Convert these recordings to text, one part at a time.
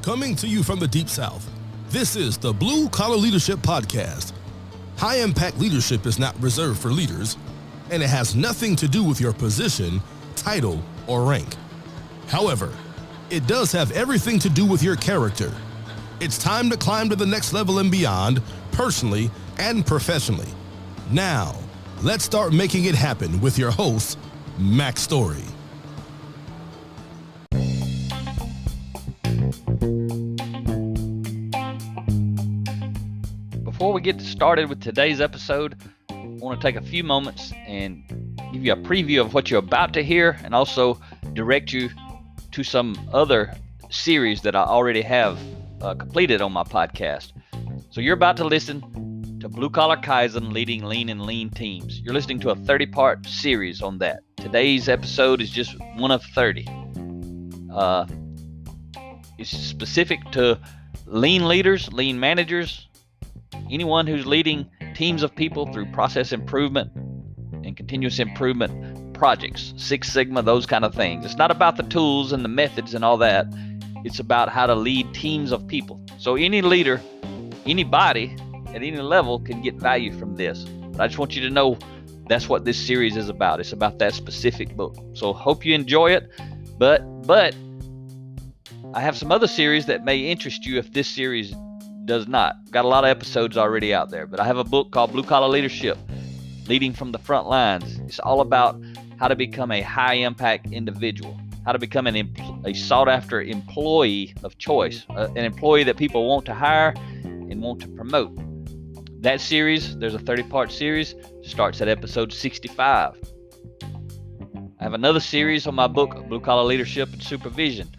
Coming to you from the Deep South, this is the Blue Collar Leadership Podcast. High-impact leadership is not reserved for leaders, and it has nothing to do with your position, title, or rank. However, it does have everything to do with your character. It's time to climb to the next level and beyond, personally and professionally. Now, let's start making it happen with your host, Mac Story. Before we get started with today's episode, I want to take a few moments and give you a preview of what you're about to hear and also direct you to some other series that I already have completed on my podcast. So you're about to listen to Blue Collar Kaizen, Leading Lean and Lean Teams. You're listening to a 30-part series on that. Today's episode is just one of 30. It's specific to lean leaders, lean managers, anyone who's leading teams of people through process improvement and continuous improvement projects, Six Sigma, those kind of things. It's not about the tools and the methods and all that. It's about how to lead teams of people. So any leader, anybody at any level can get value from this. But I just want you to know that's what this series is about. It's about that specific book. So hope you enjoy it. But I have some other series that may interest you if this series does not. Got a lot of episodes already out there, but I have a book called Blue Collar Leadership, Leading from the Front Lines. It's all about how to become a high impact individual, how to become a sought after employee of choice, an employee that people want to hire and want to promote. That series, there's a 30-part series, starts at episode 65. I have another series on my book, Blue Collar Leadership and Supervision,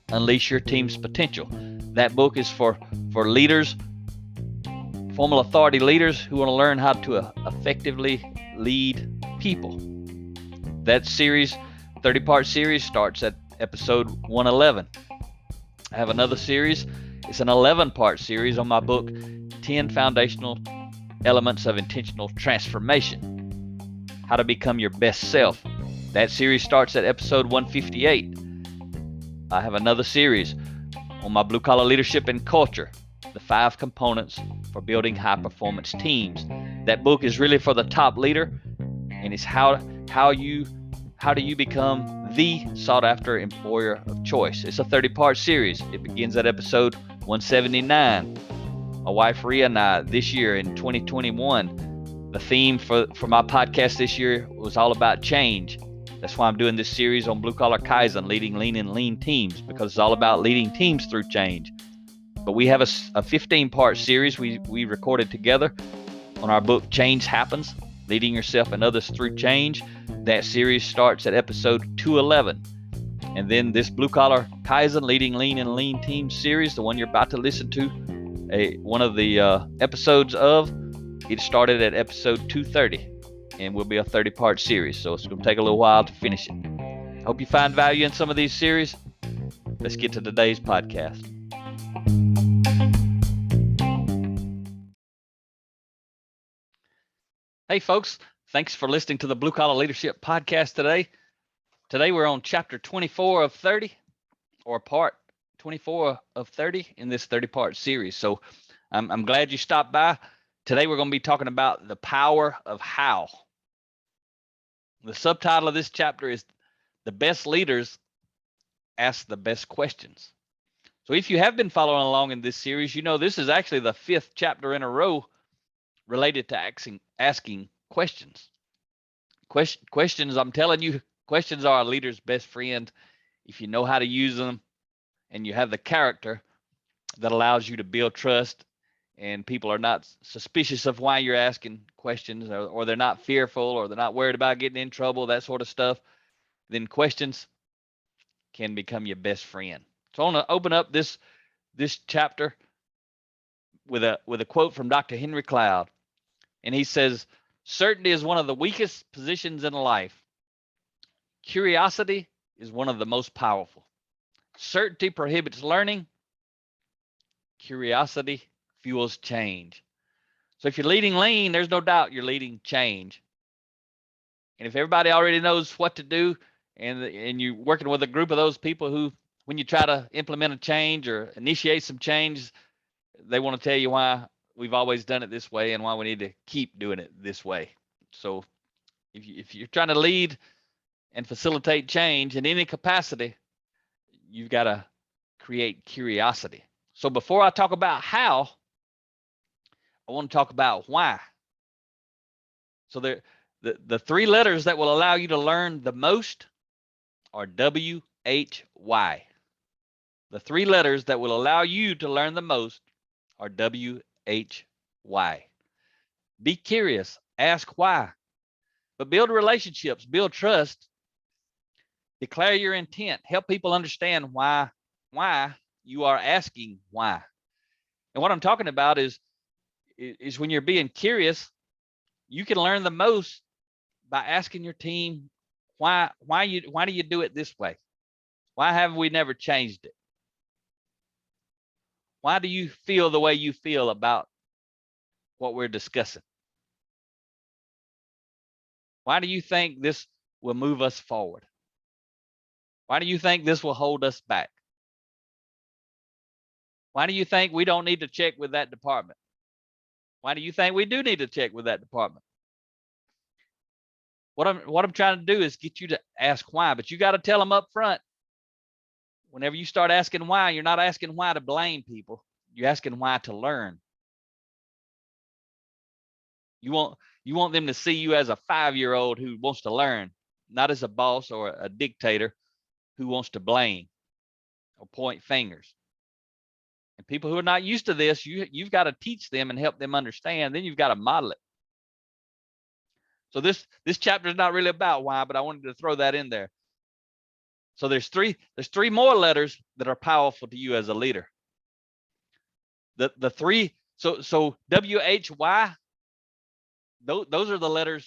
Unleash Your Team's Potential. That book is for leaders, formal authority leaders who want to learn how to effectively lead people. That series, 30-part series, starts at episode 111. I have another series. It's an 11-part series on my book, 10 Foundational Elements of Intentional Transformation, How to Become Your Best Self. That series starts at episode 158. I have another series on my Blue Collar Leadership and Culture, the 5 components for building high-performance teams. That book is really for the top leader, and it's how do you become the sought-after employer of choice. It's a 30-part series. It begins at episode 179. My wife Rhea and I, this year in 2021, the theme for my podcast this year was all about change. That's why I'm doing this series on Blue Collar Kaizen, Leading Lean and Lean Teams, because it's all about leading teams through change. But we have a 15-part series we recorded together on our book, Change Happens, Leading Yourself and Others Through Change. That series starts at episode 211. And then this Blue Collar Kaizen, Leading Lean and Lean Teams series, the one you're about to listen to, one of the episodes of, it started at episode 230. And will be a 30-part series, so it's going to take a little while to finish it. Hope you find value in some of these series. Let's get to today's podcast. Hey folks, thanks for listening to the Blue Collar Leadership Podcast today. Today we're on chapter 24 of 30, or part 24 of 30 in this 30-part series. So I'm glad you stopped by. Today we're going to be talking about the power of how. The subtitle of this chapter is The Best Leaders Ask the Best Questions. So if you have been following along in this series, you know this is actually the 5th chapter in a row related to asking questions. Questions, I'm telling you, questions are a leader's best friend if you know how to use them and you have the character that allows you to build trust, and people are not suspicious of why you're asking questions, or they're not fearful, or they're not worried about getting in trouble, that sort of stuff, then questions can become your best friend. So I want to open up this chapter with a quote from Dr. Henry Cloud. And he says, "Certainty is one of the weakest positions in life. Curiosity is one of the most powerful. Certainty prohibits learning. Curiosity fuels change." So if you're leading lean, there's no doubt you're leading change. And if everybody already knows what to do, and you're working with a group of those people who when you try to implement a change or initiate some change, they want to tell you why we've always done it this way and why we need to keep doing it this way. So if you're trying to lead and facilitate change in any capacity, you've got to create curiosity. So before I talk about how, I want to talk about why. So the three letters that will allow you to learn the most are WHY. The three letters that will allow you to learn the most are WHY. Be curious, ask why, but build relationships, build trust, declare your intent, help people understand why you are asking why. And what I'm talking about is when you're being curious, you can learn the most by asking your team why do you do it this way? Why have we never changed it? Why do you feel the way you feel about what we're discussing? Why do you think this will move us forward? Why do you think this will hold us back? Why do you think we don't need to check with that department? Why do you think we do need to check with that department? What I'm trying to do is get you to ask why, but you got to tell them up front. Whenever you start asking why, you're not asking why to blame people. You're asking why to learn. You want them to see you as a 5-year-old who wants to learn, not as a boss or a dictator who wants to blame or point fingers. And people who are not used to this, you've got to teach them and help them understand. Then you've got to model it. So this chapter is not really about why, but I wanted to throw that in there. So there's three more letters that are powerful to you as a leader. The three, so WHY, those are the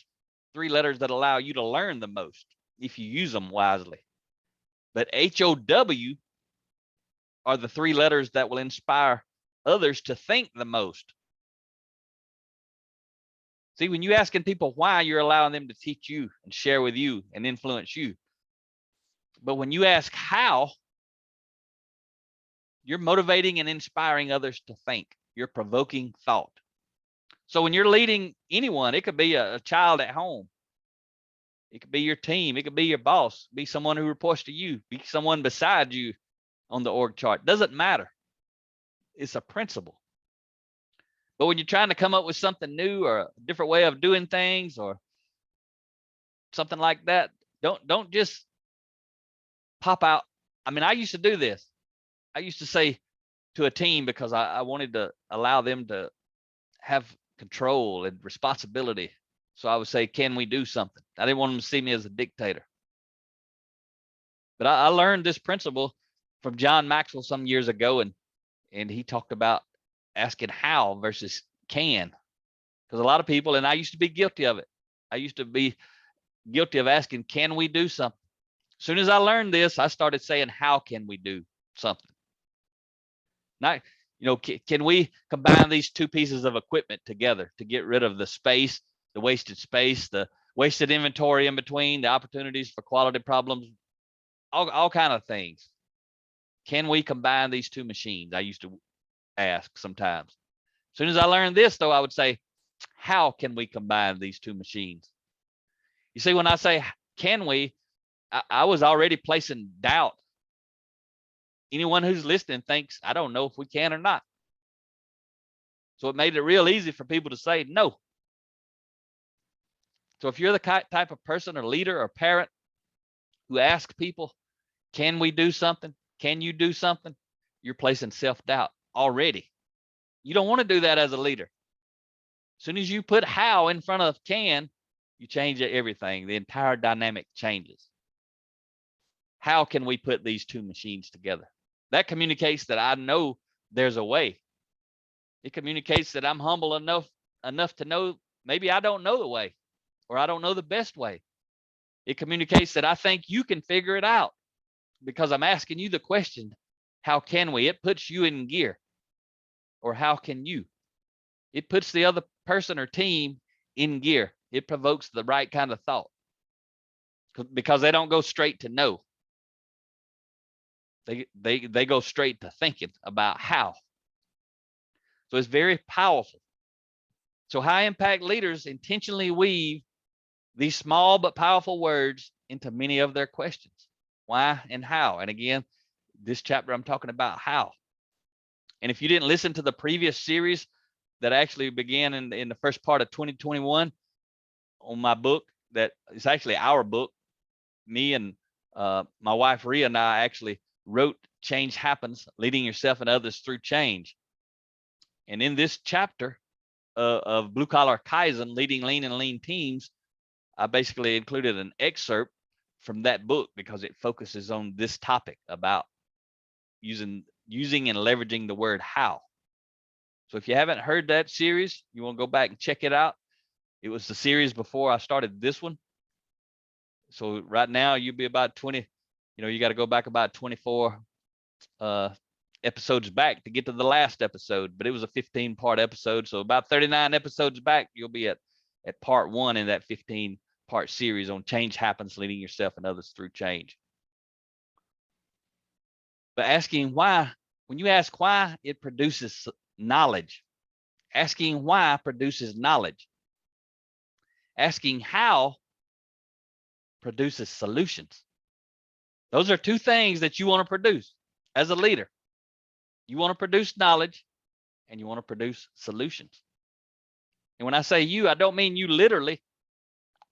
three letters that allow you to learn the most if you use them wisely. But HOW are the three letters that will inspire others to think the most. See, when you're asking people why, you're allowing them to teach you and share with you and influence you. But when you ask how, you're motivating and inspiring others to think. You're provoking thought. So when you're leading anyone, it could be a child at home. It could be your team. It could be your boss, be someone who reports to you, be someone beside you on the org chart. Doesn't matter. It's a principle. But when you're trying to come up with something new or a different way of doing things or something like that, don't just pop out. I mean, I used to do this. I used to say to a team, because I wanted to allow them to have control and responsibility. So I would say, can we do something? I didn't want them to see me as a dictator. But I learned this principle from John Maxwell some years ago, and he talked about asking how versus can. Because a lot of people, and I used to be guilty of it. I used to be guilty of asking, can we do something? As soon as I learned this, I started saying, how can we do something? Not, can we combine these two pieces of equipment together to get rid of the space, the wasted space, the wasted inventory in between, the opportunities for quality problems, all kind of things. Can we combine these two machines? I used to ask sometimes. As soon as I learned this, though, I would say, how can we combine these two machines? You see, when I say, can we, I was already placing doubt. Anyone who's listening thinks, I don't know if we can or not. So it made it real easy for people to say no. So if you're the type of person or leader or parent who asks people, can we do something? Can you do something? You're placing self-doubt already. You don't want to do that as a leader. As soon as you put how in front of can, you change everything. The entire dynamic changes. How can we put these two machines together? That communicates that I know there's a way. It communicates that I'm humble enough to know maybe I don't know the way, or I don't know the best way. It communicates that I think you can figure it out because I'm asking you the question, how can we? It puts you in gear. Or how can you? It puts the other person or team in gear. It provokes the right kind of thought because they don't go straight to no. They go straight to thinking about how. So it's very powerful. So high impact leaders intentionally weave these small but powerful words into many of their questions. Why and how? And again, this chapter I'm talking about how. And if you didn't listen to the previous series that actually began in the first part of 2021 on my book, that is actually our book, me and my wife Rhea and I actually wrote Change Happens, Leading Yourself and Others Through Change. And in this chapter of Blue Collar Kaizen, Leading Lean and Lean Teams, I basically included an excerpt from that book because it focuses on this topic about using and leveraging the word how. So if you haven't heard that series, you want to go back and check it out. It was the series before I started this one. So right now you'll be about 20, you got to go back about 24 episodes back to get to the last episode, but it was a 15-part episode. So about 39 episodes back, you'll be at part 1 in that 15-part series on Change Happens, Leading Yourself and Others Through Change. But asking why, when you ask why, it produces knowledge. Asking why produces knowledge. Asking how produces solutions. Those are two things that you want to produce as a leader. You want to produce knowledge and you want to produce solutions. And when I say you, I don't mean you literally.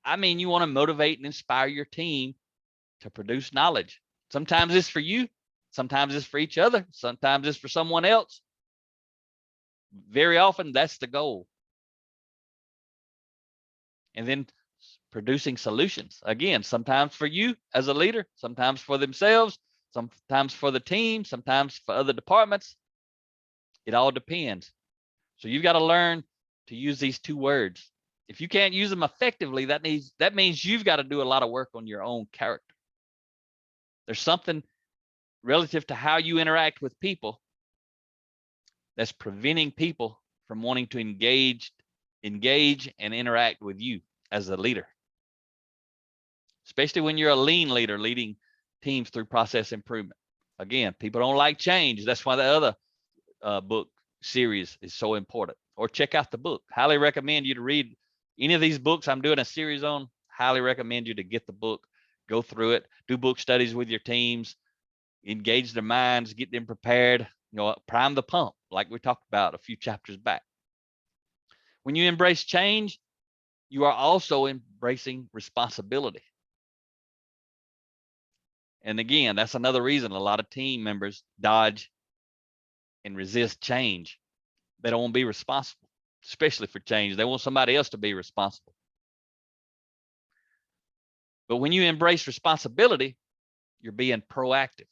I mean you want to motivate and inspire your team to produce knowledge. Sometimes it's for you. Sometimes it's for each other. Sometimes it's for someone else. Very often that's the goal. And then producing solutions. Again, sometimes for you as a leader, sometimes for themselves, sometimes for the team, sometimes for other departments. It all depends. So you've got to learn to use these two words. If you can't use them effectively, that means you've got to do a lot of work on your own character. There's something relative to how you interact with people that's preventing people from wanting to engage and interact with you as a leader. Especially when you're a lean leader leading teams through process improvement. Again, people don't like change. That's why the other book series is so important. Or check out the book. Highly recommend you to read any of these books I'm doing a series on. Highly recommend you to get the book, go through it, do book studies with your teams, engage their minds, get them prepared, prime the pump like we talked about a few chapters back. When you embrace change, you are also embracing responsibility. And again, that's another reason a lot of team members dodge and resist change. They don't want to be responsible, especially for change. They want somebody else to be responsible. But when you embrace responsibility, you're being proactive.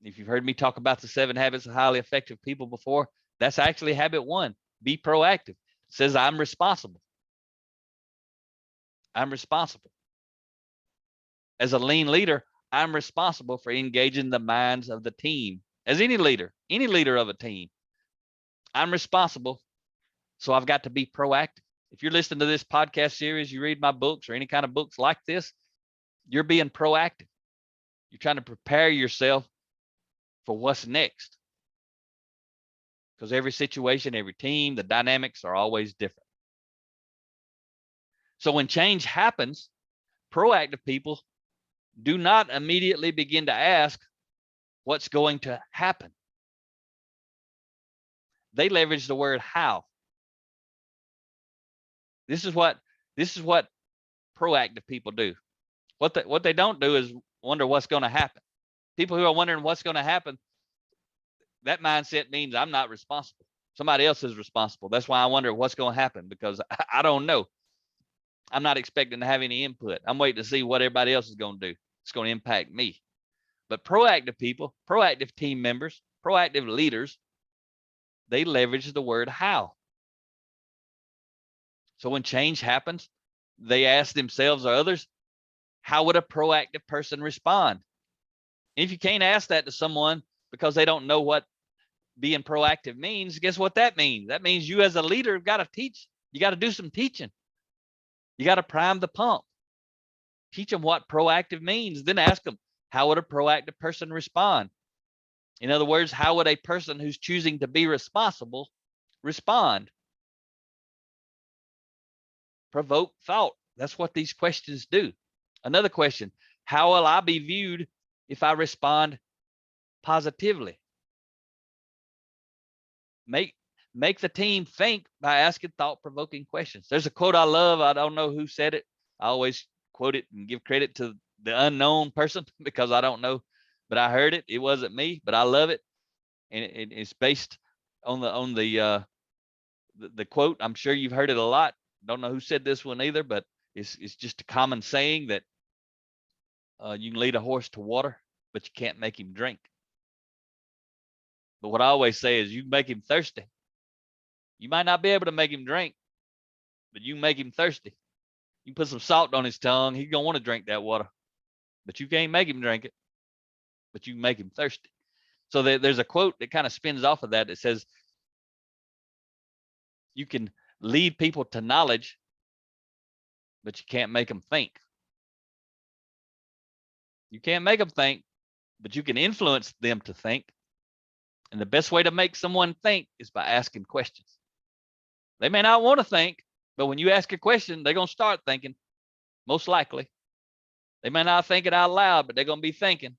If you've heard me talk about the 7 habits of highly effective people before, that's actually habit 1. Be proactive. It says I'm responsible. I'm responsible. As a lean leader, I'm responsible for engaging the minds of the team. As any leader of a team, I'm responsible. So I've got to be proactive. If you're listening to this podcast series, you read my books or any kind of books like this, you're being proactive. You're trying to prepare yourself for what's next. Because every situation, every team, the dynamics are always different. So when change happens, proactive people do not immediately begin to ask what's going to happen. They leverage the word how. This is what proactive people do. What they don't do is wonder what's going to happen. People who are wondering what's going to happen, that mindset means I'm not responsible. Somebody else is responsible. That's why I wonder what's going to happen, because I don't know. I'm not expecting to have any input. I'm waiting to see what everybody else is going to do. It's going to impact me. But proactive people, proactive team members, proactive leaders, they leverage the word how. So when change happens, they ask themselves or others, how would a proactive person respond? And if you can't ask that to someone because they don't know what being proactive means, guess what that means? That means you as a leader have got to teach. You got to do some teaching. You got to prime the pump. Teach them what proactive means. Then ask them, How would a proactive person respond? In other words, how would a person who's choosing to be responsible respond? Provoke thought. That's what these questions do. Another question, how will I be viewed if I respond positively? Make the team think by asking thought-provoking questions. There's a quote I love. I don't know who said it. I always quote it and give credit to the unknown person because I don't know, but I heard it. It wasn't me, but I love it, and it's based on the quote. I'm sure you've heard it a lot. Don't know who said this one either, but it's just a common saying that you can lead a horse to water, but you can't make him drink. But what I always say is you make him thirsty. You might not be able to make him drink, but you make him thirsty. You put some salt on his tongue, he's going to want to drink that water. But you can't make him drink it, but you can make him thirsty. So there's a quote that kind of spins off of that. It says, you can lead people to knowledge, but you can't make them think. You can't make them think, but you can influence them to think. And the best way to make someone think is by asking questions. They may not want to think, but when you ask a question, they're going to start thinking, most likely. They may not think it out loud, but they're going to be thinking.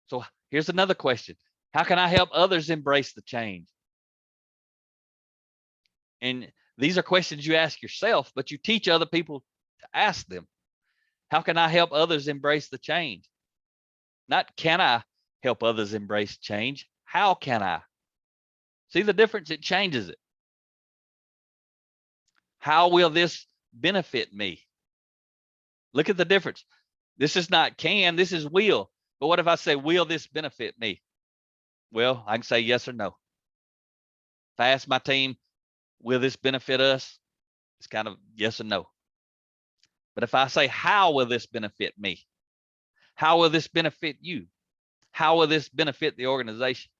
So here's another question. How can I help others embrace the change? And these are questions you ask yourself, but you teach other people to ask them. How can I help others embrace the change? Not can I help others embrace change? How can I? See the difference? It changes it. How will this benefit me? Look at the difference. This is not can, this is will. But what if I say, will this benefit me? Well, I can say yes or no. If I ask my team, will this benefit us? It's kind of yes or no. But if I say, how will this benefit me? How will this benefit you? How will this benefit the organization?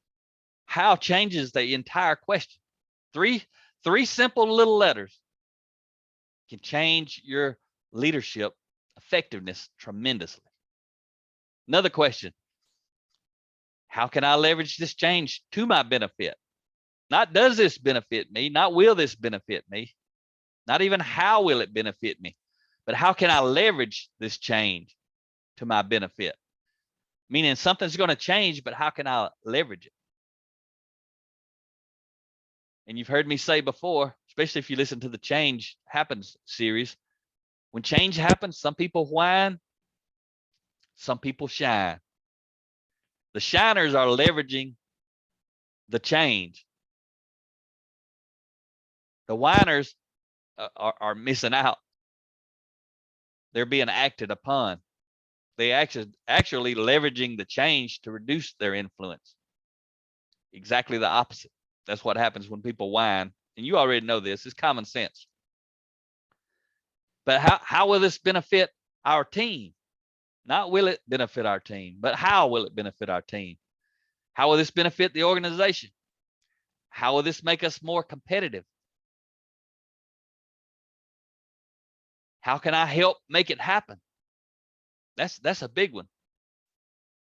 How changes the entire question. Three simple little letters can change your leadership effectiveness tremendously. Another question. How can I leverage this change to my benefit? Not does this benefit me, not will this benefit me, not even how will it benefit me, but how can I leverage this change to my benefit? Meaning something's going to change, but how can I leverage it? And you've heard me say before, especially if you listen to the Change Happens series, when change happens, some people whine, some people shine. The shiners are leveraging the change. The whiners are missing out. They're being acted upon. They actually leveraging the change to reduce their influence. Exactly the opposite. That's what happens when people whine. And you already know this. It's common sense. But how will this benefit our team? Not will it benefit our team, but how will it benefit our team? How will this benefit the organization? How will this make us more competitive? How can I help make it happen? That's a big one.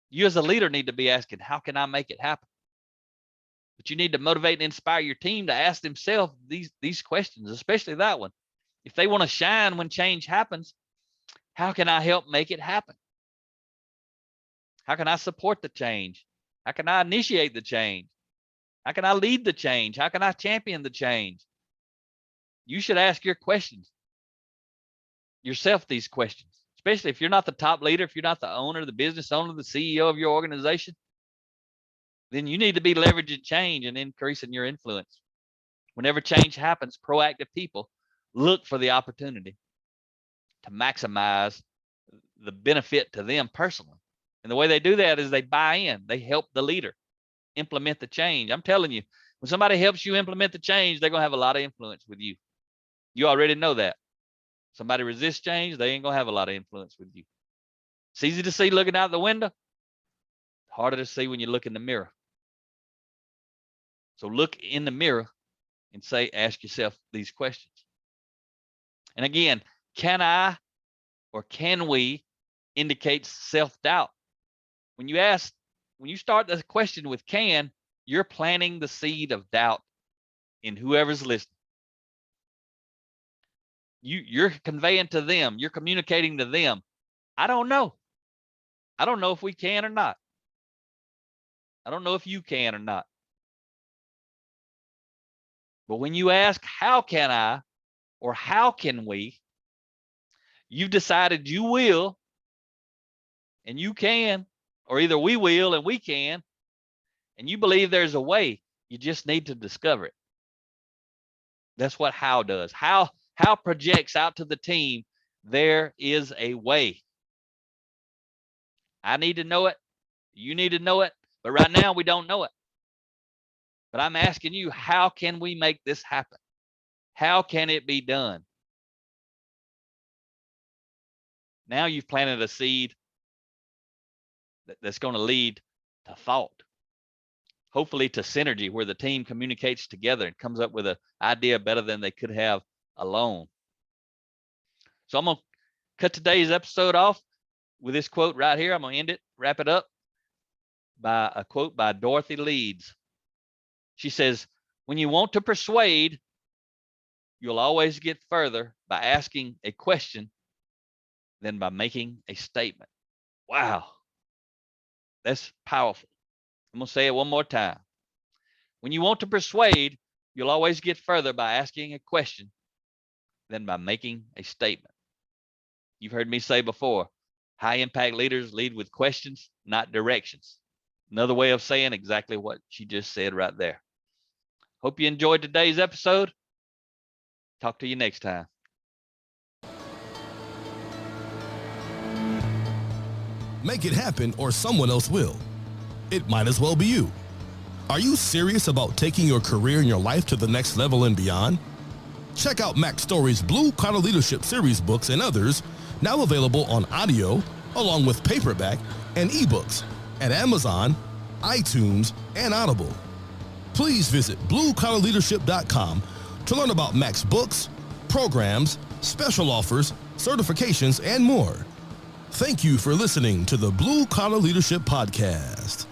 You as a leader need to be asking, how can I make it happen? But you need to motivate and inspire your team to ask themselves these questions, especially that one. If they want to shine when change happens, how can I help make it happen? How can I support the change? How can I initiate the change? How can I lead the change? How can I champion the change? You should ask yourself these questions, especially if you're not the top leader, if you're not the owner, the business owner, the CEO of your organization, then you need to be leveraging change and increasing your influence. Whenever change happens, proactive people look for the opportunity to maximize the benefit to them personally. And the way they do that is they buy in. They help the leader implement the change. I'm telling you, when somebody helps you implement the change, they're going to have a lot of influence with you. You already know that. Somebody resists change, they ain't going to have a lot of influence with you. It's easy to see looking out the window. Harder to see when you look in the mirror. So look in the mirror and ask yourself these questions. And again, can I or can we indicates self-doubt. When you start the question with can, you're planting the seed of doubt in whoever's listening. You're conveying to them, you're communicating to them, I don't know. I don't know if we can or not. I don't know if you can or not. But when you ask, how can I, or how can we, you've decided you will and you can, or either we will and we can, and you believe there's a way. You just need to discover it. That's what how does. How projects out to the team, there is a way. I need to know it. You need to know it. But right now we don't know it. But I'm asking you, how can we make this happen? How can it be done? Now you've planted a seed that's going to lead to thought. Hopefully to synergy, where the team communicates together and comes up with an idea better than they could have alone. So I'm going to cut today's episode off with this quote right here. I'm going to end it, wrap it up by a quote by Dorothy Leeds. She says, when you want to persuade, you'll always get further by asking a question than by making a statement. Wow. That's powerful. I'm going to say it one more time. When you want to persuade, you'll always get further by asking a question than by making a statement. You've heard me say before, high impact leaders lead with questions, not directions. Another way of saying exactly what she just said right there. Hope you enjoyed today's episode. Talk to you next time. Make it happen or someone else will. It might as well be you. Are you serious about taking your career and your life to the next level and beyond? Check out Mac Story's Blue Collar Leadership series books and others, now available on audio, along with paperback and ebooks at Amazon, iTunes, and Audible. Please visit bluecollarleadership.com to learn about Mac's books, programs, special offers, certifications, and more. Thank you for listening to the Blue Collar Leadership Podcast.